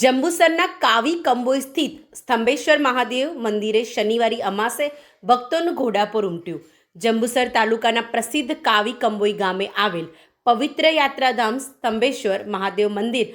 જંબુસરના કાવી કંબોઈ સ્થિત સ્તંભેશ્વર મહાદેવ મંદિરે શનિવારી અમાસે ભક્તોનું ઘોડાપુર ઉમટ્યું। જંબુસર તાલુકાના પ્રસિદ્ધ કાવી કંબોઈ ગામે આવેલ પવિત્ર યાત્રાધામ સ્તંભેશ્વર મહાદેવ મંદિર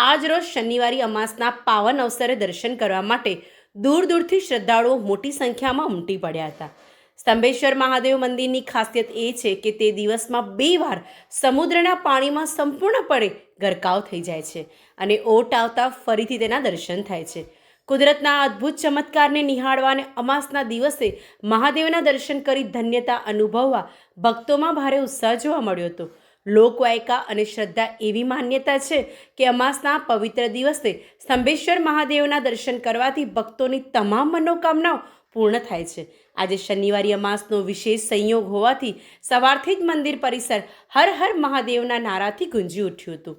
આજરોજ શનિવારી અમાસના પાવન અવસરે દર્શન કરવા માટે દૂર દૂરથી શ્રદ્ધાળુઓ મોટી સંખ્યામાં ઉમટી પડ્યા હતા। સ્તંભેશ્વર મહાદેવ મંદિરની ખાસિયત એ છે કે તે દિવસમાં 2 વાર સમુદ્રના પાણીમાં સંપૂર્ણપણે ગરકાવ થઈ જાય છે અને ઓટ આવતા ફરીથી તેના દર્શન થાય છે। કુદરતના અદ્ભુત ચમત્કારને નિહાળવા અને અમાસના દિવસે મહાદેવના દર્શન કરી ધન્યતા અનુભવવા ભક્તોમાં ભારે ઉત્સાહ જોવા મળ્યો હતો। લોકવાયકા અને શ્રદ્ધા એવી માન્યતા છે કે અમાસના પવિત્ર દિવસે સ્તંભેશ્વર મહાદેવના દર્શન કરવાથી ભક્તોની તમામ મનોકામનાઓ પૂર્ણ થાય છે। આજે શનિવારી અમાસનો વિશેષ સંયોગ હોવાથી સવારથી જ મંદિર પરિસર હર હર મહાદેવના નારાથી ગુંજી ઉઠ્યું હતું।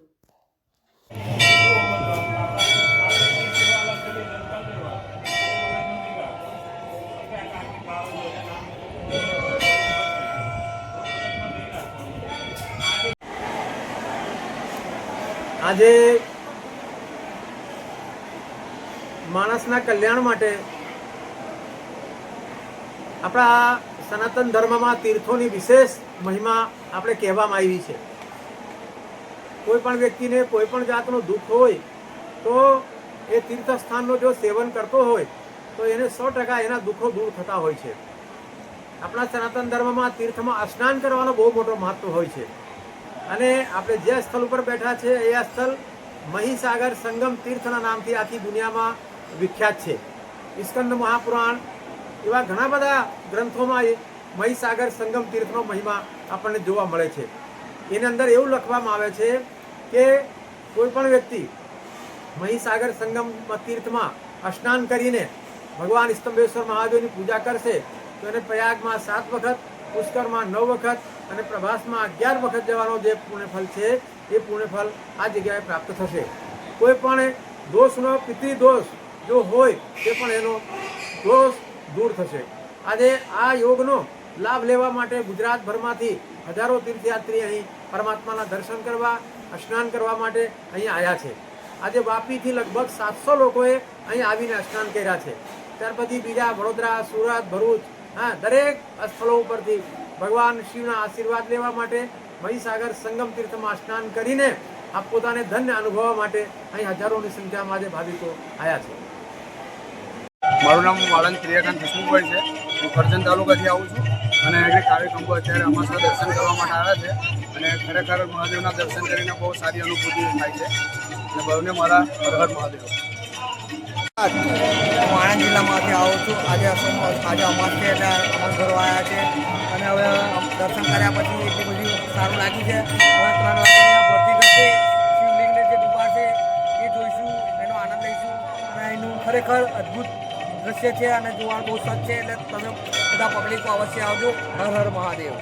આજે માણસના કલ્યાણ માટે આપણા સનાતન ધર્મમાં તીર્થોની વિશેષ મહિમા આપણે કહેવામાં આવી છે। કોઈ પણ વ્યક્તિને કોઈ પણ જાતનું દુઃખ હોય તો એ તીર્થસ્થાનનું જો સેવન કરતો હોય તો એને 100% એના દુઃખો દૂર થતા હોય છે। આપણા સનાતન ધર્મમાં તીર્થમાં સ્નાન કરવાનો બહુ મોટો મહત્વ હોય છે અને આપણે જે સ્થળ ઉપર બેઠા છે એ સ્થળ મહીસાગર સંગમ તીર્થના નામથી આખી દુનિયામાં વિખ્યાત છે। સ્કંદ મહાપુરાણ એવા ઘણા બધા ગ્રંથોમાં મહીસાગર સંગમ તીર્થનો મહિમા આપણને જોવા મળે છે। એની અંદર એવું લખવામાં આવે છે કે કોઈ પણ વ્યક્તિ મહીસાગર સંગમ તીર્થમાં સ્નાન કરીને ભગવાન સ્તંભેશ્વર મહાદેવની પૂજા કરશે તો એને પ્રયાગમાં 7 વખત, પુષ્કરમાં 9 વખત અને પ્રભાસમાં 11 વખત જવાનો જે પુણ્યફળ છે એ પુણ્યફળ આ જગ્યાએ પ્રાપ્ત થશે। કોઈ પણ દોષનો પિતૃદોષ જો હોય તે પણ એનો દોષ દૂર થશે। આજે આ યોગનો લાભ લેવા માટે ગુજરાતભરમાંથી હજારો તીર્થયાત્રી અહીં પરમાત્માના દર્શન કરવા, સ્નાન કરવા માટે અહીં આવ્યા છે। આજે વાપીથી લગભગ 700 લોકોએ અહીં આવીને સ્નાન કર્યા છે। ત્યાર પછી બીજા વડોદરા, સુરત, ભરૂચ, દરેક સ્થળો ઉપરથી ભગવાન શિવના આશીર્વાદ લેવા માટે મહીસાગર સંગમ તીર્થમાં સ્નાન કરીને આ પોતાને ધન્ય અનુભવવા માટે અહીં હજારોની સંખ્યામાં આજે ભાવિકો આવ્યા છે। મારું નામ વાળંદ પ્રિયકાંત દેશમુખભાઈ છે। હું કરજણ તાલુકાથી આવું છું અને અહીં કાવી કંબોઈ અત્યારે અમાસના દર્શન કરવા માટે આવ્યા છે અને ખરેખર મહાદેવના દર્શન કરીને બહુ સારી અનુભૂતિ થાય છે અને બહુને મારા હર હર મહાદેવ। હું આણંદ જિલ્લામાંથી આવું છું। આજે અમાસ છે એટલે અમાસ ભરવા આવ્યા છે અને હવે દર્શન કર્યા પછી એટલી બધી સારું લાગ્યું છે। હવે 3 વાગે ભરતી થશે, શિવલિંગને જે ડૂબા છે એ જોઈશું, એનો આનંદ લઈશું અને એનું ખરેખર અદ્ભુત દ્રશ્ય છે અને જોવાનું બહુ સચ છે। એટલે તમે બધા પબ્લિકો અવશ્ય આવજો। હર હર મહાદેવ।